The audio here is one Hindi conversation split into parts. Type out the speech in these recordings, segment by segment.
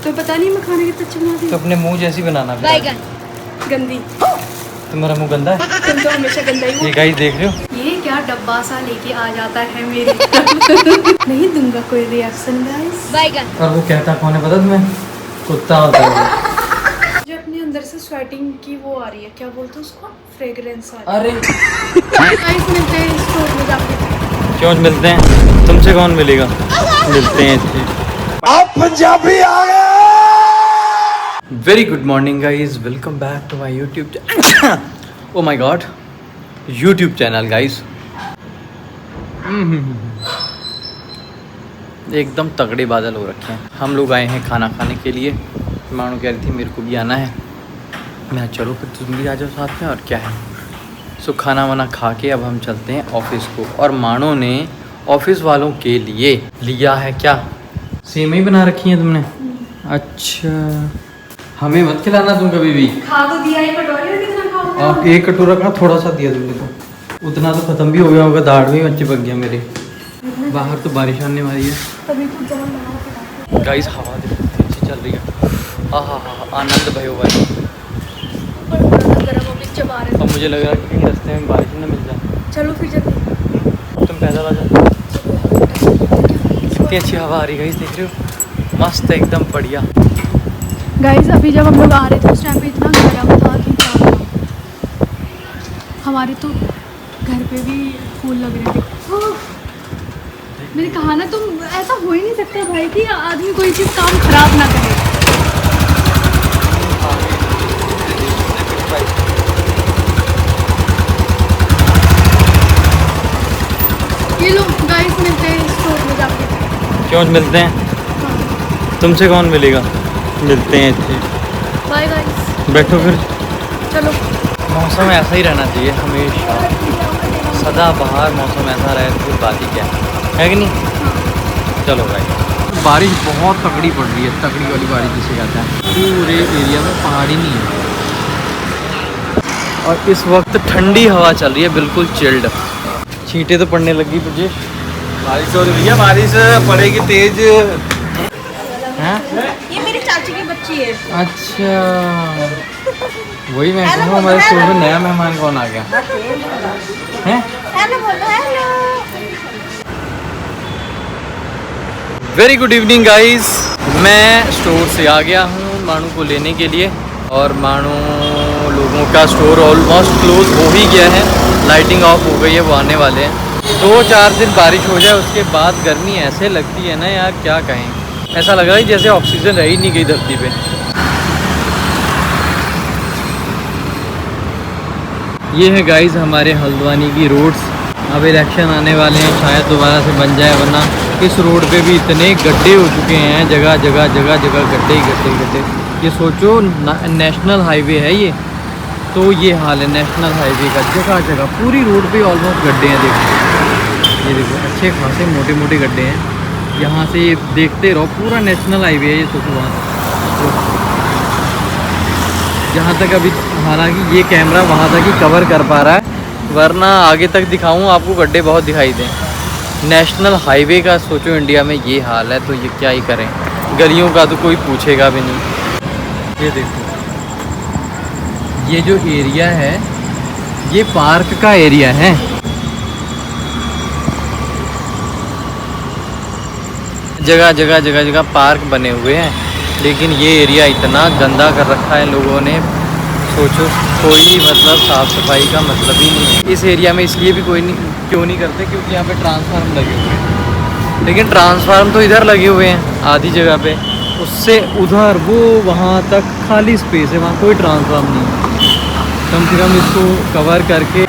तो पता नहीं मैं खाने कितना अच्छा बनाती तो अपने मुंह जैसी बनाना बैगन गंदी। तुम्हारा मुंह गंदा है। तुम तो हमेशा गंदा ही ये गाइस देख रहे हो, ये क्या डब्बा सा लेके आ जाता है मेरी तरफ। नहीं दूंगा कोई रिएक्शन गाइस। बैगन। और वो कहता कौन है पता तुम्हें? कुत्ता होता है वो। जो अपने अंदर से स्वेटिंग की वो आ रही है, क्या बोलते हैं उसको, फ्रेग्रेंस आ रही अरे है। गाइस मिलते हैं स्टोर में जाके। क्यों मिलते हैं? तुमसे कौन मिलेगा? मिलते हैं इससे। आप पंजाबी आ गए। Very good morning guys, welcome back to my YouTube channel. Oh my God, YouTube channel guys. एकदम तगड़े बादल हो रखे हैं। हम लोग आए हैं खाना खाने के लिए। मानो कह रही थी मेरे को भी आना है। मैं चलो फिर तुम भी आ जाओ साथ में, और क्या है। सो खाना वाना खा के अब हम चलते हैं ऑफिस को। और मानो ने ऑफिस वालों के लिए लिया है क्या, सेवई बना रखी है तुमने? अच्छा, हमें मत खिलाना तुम कभी भी। खा तो दिया ही, कटोरी में कितना खाओगे? आप एक कटोरा खा, थोड़ा सा दिया तुमने तो, उतना तो खत्म भी हो गया होगा। दाढ़ भी बच्चे पक गया मेरे। बाहर तो बारिश आने वाली है। तभी कुछ जमा बनाओ। गाइस हवा देखो अच्छी चल रही है। आहा आनंद भयो भाई। गरम अभी चबा रहे। अब मुझे लग रहा है कि कहीं रास्ते में बारिश ना मिल जाए। चलो फिर जल्दी। तुम पैदल आ जाओ। कितनी अच्छी हवा आ रही है गाइस, देख रहे हो? मस्त एकदम बढ़िया। गाइस अभी जब हम लोग आ रहे थे उस टाइम पे इतना गर्म था कि क्या बताऊं। हमारे तो घर पे भी फूल लग रहे थे। मैंने कहा ना, तुम ऐसा हो ही नहीं सकता भाई कि आदमी कोई चीज़ काम खराब ना करे। ये लोग गाइस मिलते हैं स्टोर में जाके। क्यों मिलते हैं? हाँ। तुमसे कौन मिलेगा? मिलते हैं इतने। Bye guys. बैठो फिर। चलो। मौसम ऐसा ही रहना चाहिए हमेशा, सदा बहार मौसम ऐसा रहे तो फिर बात ही क्या है कि नहीं। चलो भाई, बारिश बहुत तगड़ी पड़ रही है, तगड़ी वाली बारिश जिसे कहते हैं। पूरे एरिया में पहाड़ ही नहीं है। और इस वक्त ठंडी हवा चल रही है, बिल्कुल चिल्ड। छींटे तो पड़ने लगी तुझे। बारिश हो रही है, बारिश पड़ेगी तेज। हैं? ये मेरी चाची की बच्ची है। अच्छा, वही मैं कहूँ हमारे स्कूल में नया मेहमान कौन आ गया है? हेलो बोलो, hello. Very good evening guys, मैं स्टोर से आ गया हूँ मानू को लेने के लिए। और मानू लोगों का स्टोर ऑलमोस्ट क्लोज हो ही गया है। लाइटिंग ऑफ हो गई है, वो आने वाले हैं। 2-4 दिन बारिश हो जाए उसके बाद गर्मी ऐसे लगती है ना यार, क्या कहें। ऐसा लग रहा है जैसे ऑक्सीजन रह ही नहीं गई धरती पे। ये है गाइस हमारे हल्द्वानी की रोड्स। अब इलेक्शन आने वाले हैं, शायद दोबारा से बन जाए, वरना इस रोड पे भी इतने गड्ढे हो चुके हैं। जगह जगह जगह जगह गड्ढे ही गड्ढे गड्ढे। ये सोचो नेशनल हाईवे है ये, तो ये हाल है नेशनल हाईवे का। जगह जगह पूरी रोड पे ऑलमोस्ट गड्ढे हैं। देखो, ये देखो अच्छे खासे मोटे मोटे गड्ढे हैं। यहाँ से देखते रहो, पूरा नेशनल हाईवे है ये। सोचो वहाँ तक, जहाँ तक अभी हालांकि ये कैमरा वहाँ तक ही कवर कर पा रहा है, वरना आगे तक दिखाऊँ आपको गड्ढे बहुत दिखाई दें। नेशनल हाईवे का सोचो इंडिया में ये हाल है, तो ये क्या ही करें। गलियों का तो कोई पूछेगा भी नहीं। ये देखो, ये जो एरिया है ये पार्क का एरिया है। जगह जगह जगह जगह पार्क बने हुए हैं, लेकिन ये एरिया इतना गंदा कर रखा है लोगों ने, सोचो कोई मतलब साफ़ सफाई का मतलब ही नहीं है। इस एरिया में इसलिए भी कोई नहीं, क्यों नहीं करते, क्योंकि यहाँ पे ट्रांसफार्म लगे हुए हैं। लेकिन ट्रांसफार्म तो इधर लगे हुए हैं आधी जगह पे, उससे उधर वो वहाँ तक खाली स्पेस है, वहाँ कोई ट्रांसफार्म नहीं है। कम से कम इसको कवर करके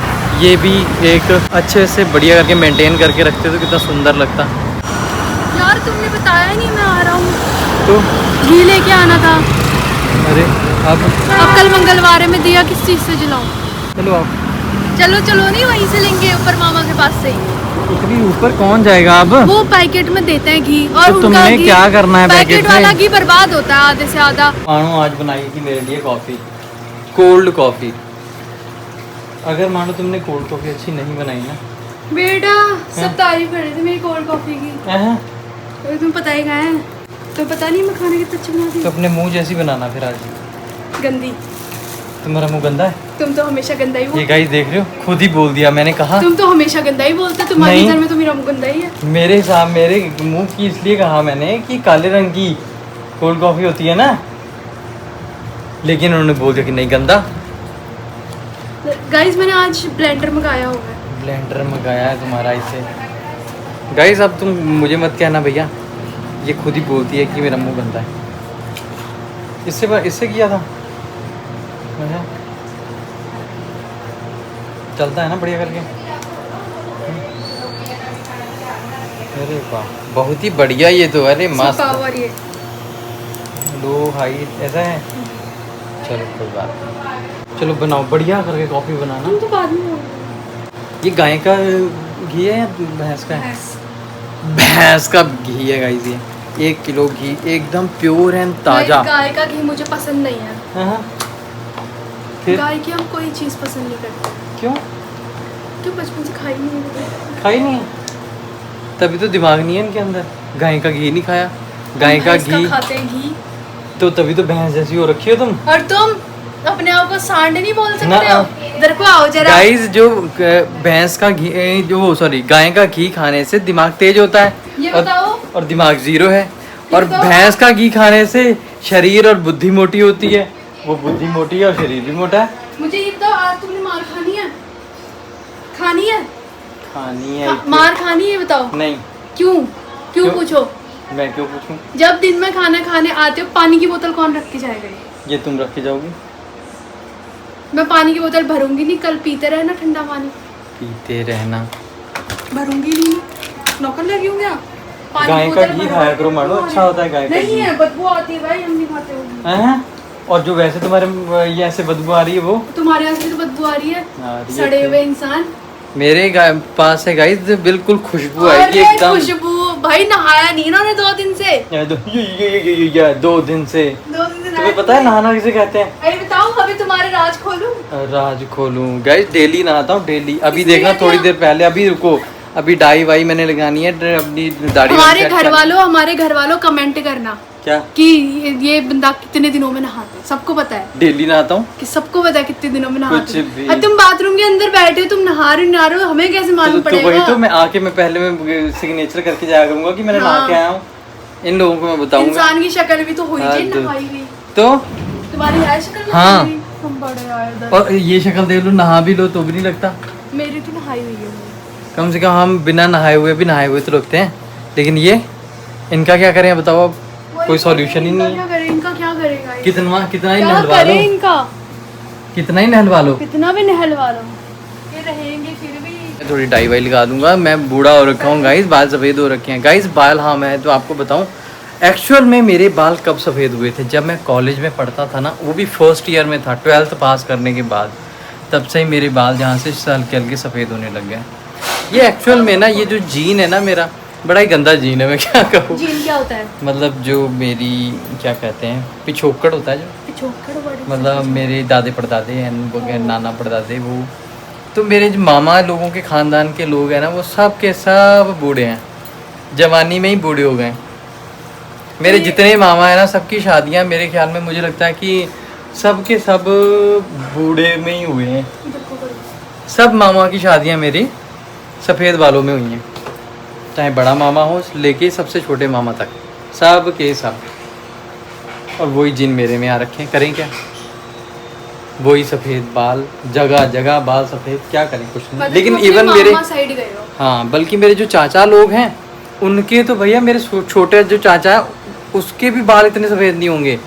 ये भी एक अच्छे से बढ़िया करके मेंटेन करके रखते तो कितना सुंदर लगता। यार तुमने बताया नहीं मैं आ रहा हूँ, तो घी लेके आना था। अरे अब कल मंगलवार है, मैं दिया किस चीज़ से जलाऊं? चलो आप। चलो चलो, नहीं वहीं से लेंगे, ऊपर मामा के पास से। इतनी ऊपर कौन जाएगा अब? वो पैकेट में देते हैं घी, और तो तुमने क्या करना है पैकेट वाला घी बर्बाद होता है आधे से आधा। मानो आज बनाई थी मेरे लिए कॉफ़ी, कोल्ड कॉफ़ी। अगर मानो तुमने कोल्ड कॉफ़ी अच्छी नहीं बनाई ना बेटा, सब तारीफ कर रहे थे मेरी कोल्ड कॉफी की। हैं? तो तुम्हें पता ही कहाँ है। तो पता नहीं मैं खाना कितना अच्छा बनाती तो हूँ। अपने मुंह जैसी बनाना फिर आज। गंदी। तुम्हारा मुंह गंदा है। तुम तो हमेशा गंदा ही ये बोलते। गाइस देख रहे हो, खुद ही बोल दिया मैंने कहा। तुम तो हमेशा गंदा ही बोलते, तुम्हारे नहीं। घर में तो मेरा मुंह गंदा ही है। मेरे हिसाब मेरे मुंह की इसलिए कहा मैंने कि काले रंग की कोल्ड कॉफी होती है ना, लेकिन उन्होंने बोल दिया कि नहीं गंदा। गाइस मैंने आज ब्लेंडर मंगाया हुआ है। ब्लेंडर मंगाया है तुम्हारा इसे। गाइस अब तुम मुझे मत कहना भैया, ये खुद ही बोलती है कि मेरा मुंह गंदा है। इससे किया था। अच्छा। चलता है ना बढ़िया करके। अरे वाह बहुत ही बढ़िया ये तो। अरे मस्त। पावर ये। लो हाई ऐसा है। चलो कोई बात नहीं, चलो बनाओ बढ़िया करके कॉफ़ी बनाना। तुम तो बाद में बोलोगे। ये गाय का घी है या भैंस का है? भैंस का घी है गाइस ये। 1 किलो घी एकदम प्योर एंड ताज़ा। गाय का घी मुझे पसंद नहीं है। हाँ। फिर गाय की हम कोई चीज़ पसंद नहीं करते। क्यों? क्यों बचपन से खाई नहीं है। खाई नहीं है तभी तो दिमाग नहीं है इनके अंदर। गाय का घी नहीं खाया। गाय का भैंस घी खाते हैं घी। तो तभी तो भैंस जैसी हो रखी हो तुम। और तुम अपने आप को सांड नहीं बोल ना, सकते हो। इधर को आओ जरा। गाइस जो भैंस का घी जो सॉरी गाय का घी खाने से दिमाग तेज होता है। ये और, बताओ। और दिमाग 0 है। और बताओ। भैंस का घी खाने से शरीर और बुद्धि मोटी होती है। वो बुद्धि मोटी है और शरीर भी मोटा है। मुझे ये बताओ आज तुमने मार खानी है? खानी है? खानी है मार खानी है बताओ। नहीं। क्यों क्यों पूछो। मैं क्यों पूछूं? जब दिन में खाना खाने आते हो पानी की बोतल कौन रख के जाएगा? ये तुम रख के जाओगी। मैं पानी की बोतल भरूंगी नहीं, कल पीते रहना ठंडा पानी। पीते रहना। भरूंगी नहीं, नौकर लगी हूँ क्या? पानी गाय की का बोतल घी भरो। खाया करो मानो, अच्छा होता है गाय का नहीं घी। है, बदबू आती है भाई, हम नहीं खाते वो। हैं? और जो वैसे तुम्हारे ये ऐसे बदबू आ रही है वो तुम्हारे यहाँ से तो बदबू आ रही है। आ रही है सड़े तो। हुए इंसान। मेरे पास है गाइस बिल्कुल खुशबू अरे आएगी एकदम। खुशबू भाई, नहाया नहीं ना 2 दिन से। ये 2 दिन से। 2 दिन से तुम्हें पता है नहाना किसे कहते हैं? अरे बताओ, अभी तुम्हारे राज खोलूं? राज खोलूं गाइस, डेली नहाता हूँ डेली। अभी किसने देखना कहा थोड़ी था? देर पहले, अभी रुको, अभी डाई वाई मैंने लगानी है अपनी दाढ़ी। हमारे घर वालों कमेंट करना क्या कि ये बंदा कितने दिनों में नहाता है। सबको पता है डेली नहाता हूँ। कि सबको पता है कितने दिनों में नहाते कुछ भी। हो। अब तुम बाथरूम के अंदर बैठे हो, तुम नहा रहे हो, हमें कैसे मालूम तो पड़ेगा? वही तो मैं आके मैं पहले मैं सिग्नेचर करके जाया करूंगा कि मैंने नहा के आया हूँ। इन लोगों को मैं बताऊंगा। इंसान की शक्ल भी तो हुई हाँ, थी तो- नहाई हुई। तो तुम्हारी है शक्ल? हाँ। तुम बड़े आए इधर। और ये शक्ल देख लो, नहा भी लो तो भी नहीं लगता। मेरी तो नहाई हुई है। कम से कम हम बिना नहाए हुए भी नहाए हुए तो लगते हैं। लेकिन ये इनका क्या करें बताओ? अब कोई सॉल्यूशन ही नहीं है। इनका क्या करेगा ये? कितना कितना ही क्या नहलवा लो, करे इनका? कितना ही नहलवा लो। कितना भी नहलवा लो, ये रहेंगे फिर भी। मैं थोड़ी डाई वाई लगा दूंगा। मैं बूढ़ा हो रखा हूँ गाइस, बाल सफ़ेद हो रखे हैं गाइस। बाल हाँ मैं तो आपको बताऊँ एक्चुअल में मेरे बाल कब सफ़ेद हुए थे, जब मैं कॉलेज में पढ़ता था ना, वो भी फर्स्ट ईयर में था 12th पास करने के बाद। तब से ही मेरे बाल जहाँ से हल्के हल्के सफ़ेद होने लग गए। ये एक्चुअल में ना ये जो जीन है ना मेरा, बड़ा ही गंदा जीन है। मैं क्या कहूँ, जीन क्या होता है? मतलब जो मेरी क्या कहते हैं पिछोकड़ होता है जो, पिछोकड़ बड़ी। मतलब मेरे दादे परदादे हैं, नाना परदादे, वो तो मेरे जो मामा लोगों के ख़ानदान के लोग हैं ना, वो सब के सब बूढ़े हैं, जवानी में ही बूढ़े हो गए। मेरे जितने मामा हैं ना, सबकी शादियां मेरे ख्याल में मुझे लगता है कि सब के सब बूढ़े में ही हुए हैं। सब मामा की शादियां मेरी सफ़ेद बालों में हुई हैं, चाहे बड़ा मामा हो लेके सबसे छोटे मामा तक, सब के सब। और वही जिन मेरे में आ रखे हैं, करें क्या? वही सफ़ेद बाल, जगह जगह बाल सफ़ेद, क्या करें, कुछ नहीं। लेकिन इवन मेरे साइड गए हो। हाँ, बल्कि मेरे जो चाचा लोग हैं उनके तो भैया, मेरे छोटे जो चाचा है उसके भी बाल इतने सफ़ेद नहीं होंगे।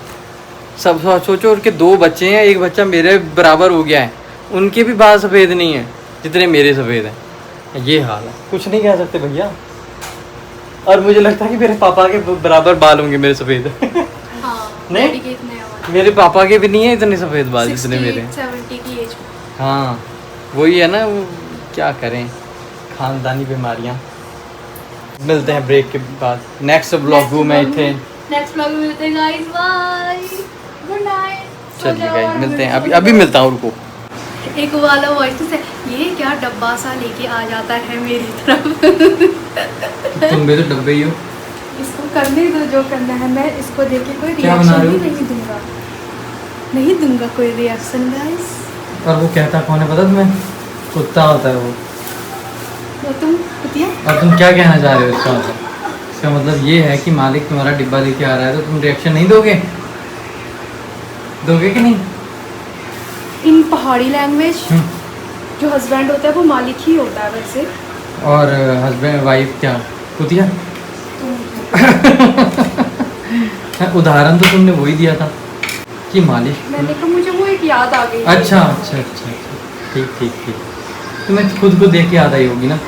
सब सोचो, उनके 2 बच्चे हैं, एक बच्चा मेरे बराबर हो गया है, उनके भी बाल सफ़ेद नहीं हैं जितने मेरे सफ़ेद हैं। ये हाल है, कुछ नहीं कह सकते भैया। और मुझे लगता है कि मेरे पापा के बराबर बाल होंगे मेरे सफ़ेद। हाँ, नहीं? डैडी के इतने हैं। मेरे पापा के भी नहीं है इतने सफ़ेद बाल जितने मेरे। 70 की एज में। हाँ वही है ना, वो क्या करें, खानदानी बीमारियाँ। मिलते हैं ब्रेक के बाद, नेक्स्ट ब्लॉग में इतने। नेक्स्ट ब्लॉग में मिलते हैं गाइस, बाय, गुड नाइट। चलिए गाइस मिलते हैं, अभी मिलता हूँ उनको। एक वाला वॉइस से, ये क्या डब्बा सा लेके आ जाता है मेरी तरफ। तुम भी तो डब्बे ही हो। इसको करने दो जो करना है, मैं इसको देख के कोई क्या बना रिएक्शन रहे भी हो? नहीं दूंगा कोई रिएक्शन गाइस। और वो कहता कौन है पता तुम्हें? कुत्ता होता है वो। तो तुम कुतिया और तुम क्या कहना चाह रहे हो इसका मतलब? इसका मतलब ये है कि मालिक तुम्हारा डिब्बा लेके आ रहा है तो तुम रिएक्शन नहीं दोगे? दोगे कि नहीं? इन पहाड़ी लैंग्वेज हम्म। जो हस्बैंड होता है वो मालिक ही होता है वैसे। और हस्बैंड वाइफ क्या कुतिया? उदाहरण तो तुमने वही दिया था कि मालिक। मैंने कहा मुझे वो एक याद आ गई। अच्छा अच्छा अच्छा अच्छा, ठीक ठीक ठीक। तुम्हें खुद को देख के याद आई होगी ना?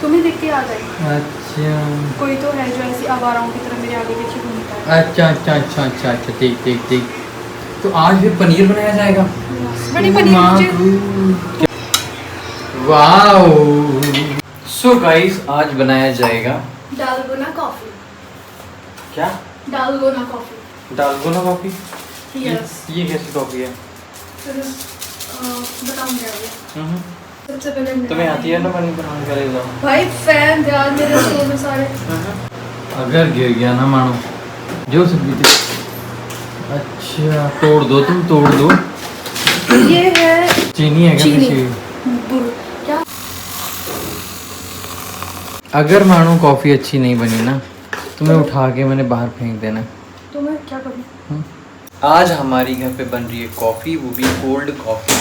तुम्हें देख के याद आई। अच्छा कोई तो है जो ऐसी आवाराओं की तरह मेरे आगे पीछे घूमता है। अच्छा अच्छा अच्छा अच्छा अच्छा, ठीक ठीक ठीक। तो आज फिर पनीर बनाया जाएगा। बड़ी पनीर वाओ। सो गाइस आज बनाया जाएगा डालगोना कॉफी। क्या? Dalgona coffee. Dalgona coffee? Yes. ये कैसी कॉफी है? बताऊंगी आगे। सबसे पहले तुम्हें आती है ना पनीर बनाने का? ले जाओ भाई फैन ध्यान मेरे शो में सारे। अगर गिर गया ना मानो जो सब्जी थी। अच्छा तोड़ दो, तुम तोड़ दो। ये है चीनी है क्या? चीनी। मिर्ची? क्या? अगर मानो कॉफ़ी अच्छी नहीं बनी ना तुम्हें उठा के मैंने बाहर फेंक देना। तो मैं क्या करूँ? आज हमारी घर पे बन रही है कॉफ़ी, वो भी कोल्ड कॉफ़ी।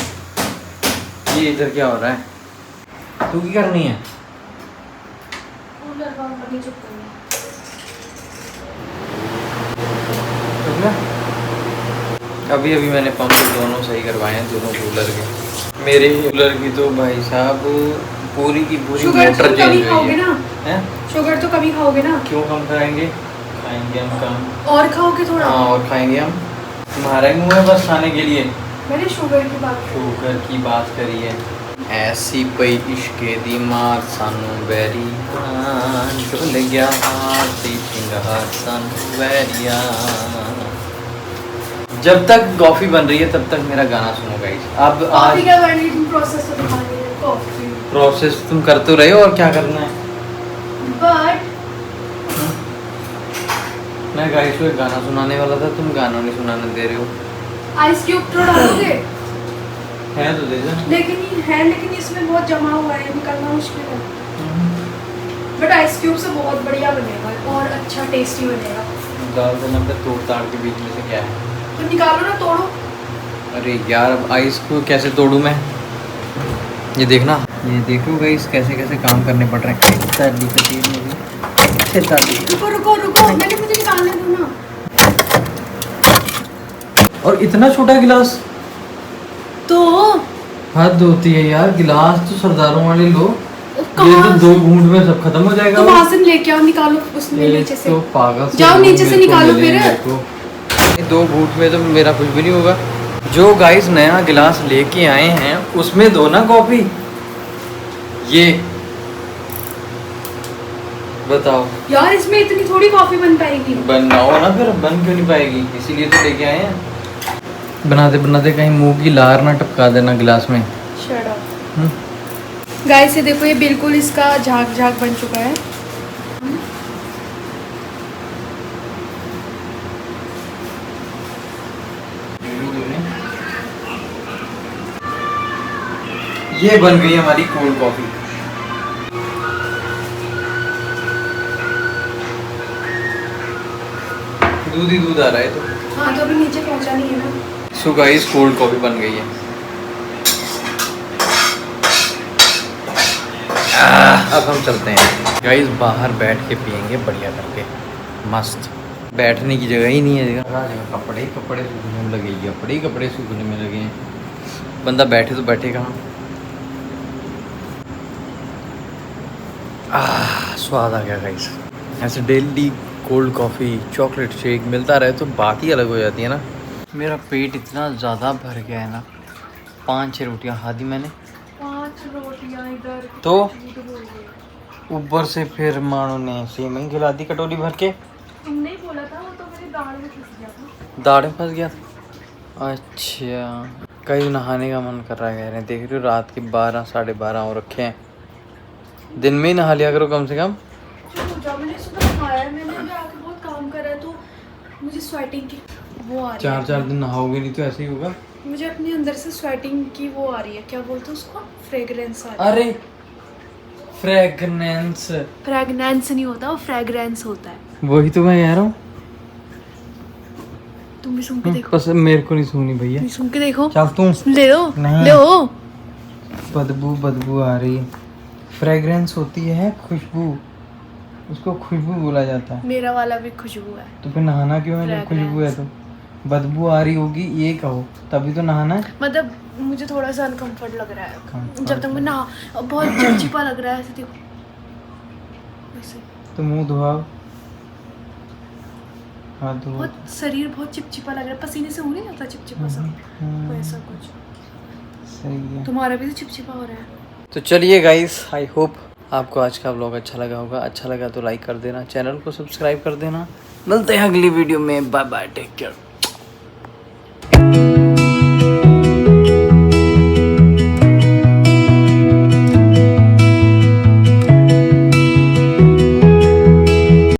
ये इधर क्या हो रहा है? तू क्या करनी है? अभी अभी मैंने पंप दोनों सही करवाए हैं, दोनों कूलर के। मेरे कूलर की तो भाई साहब पूरी की पूरी शुगर मोटर तो चेंज कभी हुई खाओगे है। ना? हैं? शुगर तो कभी खाओगे ना? क्यों कम खाएंगे? खाएंगे हम कम। और खाओगे थोड़ा? हाँ और खाएंगे हम। तुम्हारा ही मुँह है बस खाने के लिए। मैंने शुगर की बात की। शुगर की बात करी है। ऐसी पई इश्के दी मार सानू बैरी डुल गया हाथी चिंगार सानू बैरिया। जब तक कॉफ़ी बन रही है तब तक मेरा गाना सुनो गाइस। अब कॉफी आज क्या बन रही है? तुम प्रोसेस तो दिखा रही है कॉफी। प्रोसेस तुम करते रहे हो और क्या करना है? बट मैं गाइस को एक गाना सुनाने वाला था, तुम गाना नहीं सुनाने दे रहे हो। आइस क्यूब तो डालोगे? है तो दे दो। लेकिन इसमें बहुत जमा हुआ है, निकलना मुश्किल है। बट आइस क्यूब से बहुत बढ़िया बनेगा और अच्छा टेस्टी बनेगा। डाल देना पे तोड़ ताड़ के बीच में से क्या है? तो निकालो ना, तोड़ो। अरे यार अब आइस को कैसे तोड़ूं मैं? ये देखना, ये देखो गाइस कैसे कैसे काम करने पड़ रहे हैं। रुको मैंने मुझे निकालने दो ना। और इतना छोटा गिलास? तो हद होती है यार, गिलास तो सरदारों वाले लो। ये तो कहाँ 2 घूंट में सब खत्म हो जाएगा। तो वहां से लेके आओ, निकालो उसमें ये नीचे से। तो पागल जाओ लोग नीचे से मेरे को निकालो मिले हैं फिर। मेरे को। 2 घूंट में तो मेरा कुछ भी नहीं होगा। जो गाइस नया गिलास लेके आए हैं उसमें दो ना कॉफी। ये बताओ यार इसमें इतनी थोड़ी कॉफी बन पाएगी। बनाओ ना, फिर बन क्यों नहीं पाएगी? इसीलिए तो लेके आए हैं। बनाते बनाते कहीं मुंह की लार ना टपका देना गिलास में। Shut up. गाइस ये देखो, ये बिल्कुल इसका झाग झाग बन चुका है। ये बन गई हमारी कोल्ड कॉफी। दूध ही दूध आ रहा है तो। हाँ तो अभी नीचे पहुंचा नहीं है ना। सो गाइस कोल्ड कॉफी बन गई है। अब हम चलते हैं गाइस, बाहर बैठ के पियेंगे बढ़िया करके मस्त। बैठने की जगह ही नहीं है। जगह कपड़े कपड़े सूखने में लगे, कपड़े कपड़े सूखने में लगे हैं। बंदा बैठे तो बैठे कहाँ? स्वाद आ गया गाइस। ऐसे daily cold coffee chocolate shake मिलता रहे तो बात ही अलग हो जाती है ना। मेरा पेट इतना ज़्यादा भर गया है ना, 5-6 रोटियां खा दी मैंने। 5 रोटियां इधर तो ऊपर से फिर मानो ने सेवई खिला दी कटोरी भर के। तुमने ही बोला था, वो तो मेरी दाढ़ में फंस गया था। दाढ़ में फंस गया था? अच्छा कहीं नहाने का मन कर रहा है कह रहे हैं। देख रहे हो रात के 12 साढ़े 12 हो रखे हैं। दिन में ही नहा लिया करो कम से कम। जब मैंने सुबह खाया, मैंने मुझे स्वेटिंग की वो आ रही चार है। चार दिन नहाओगे नहीं तो ऐसे ही होगा। मुझे अपने अंदर से स्वेटिंग की वो आ रही है, क्या बोलते हैं उसको, फ्रेग्रेंस आ रही है। अरे फ्रेगनेंस, फ्रेगनेंस नहीं होता, वो फ्रेग्रेंस होता है। वही तो मैं कह रहा हूँ। तुम भी सूंघ के देखो, बस मेरे को नहीं सुनी भैया। तुम सूंघ के देखो। चल तू। ले दो, नहीं। ले दो। बदबू बदबू आ रही है। फ्रेग्रेंस होती है खुशबू, उसको खुशबू बोला जाता है। मेरा वाला भी खुशबू है। तो फिर नहाना क्यों है जब खुशबू है तो? बदबू आ रही होगी ये कहो तभी तो नहाना है। मतलब मुझे थोड़ा सा अनकंफर्ट लग रहा है Comfort जब तक मैं नहा, बहुत चिपचिपा लग रहा है ऐसे, देखो ऐसे। तो मुंह धोआओ, हाथ धो। बहुत शरीर बहुत चिपचिपा लग रहा है, पसीने से हो नहीं जाता चिपचिपा सा, वैसा कुछ। सही है। तुम्हारा भी तो चिपचिपा हो रहा है। तो चलिए गाइस, आई होप आपको आज का व्लॉग अच्छा लगा होगा। अच्छा लगा तो लाइक कर देना, चैनल को सब्सक्राइब कर देना। मिलते हैं अगली वीडियो में। Bye bye, take care.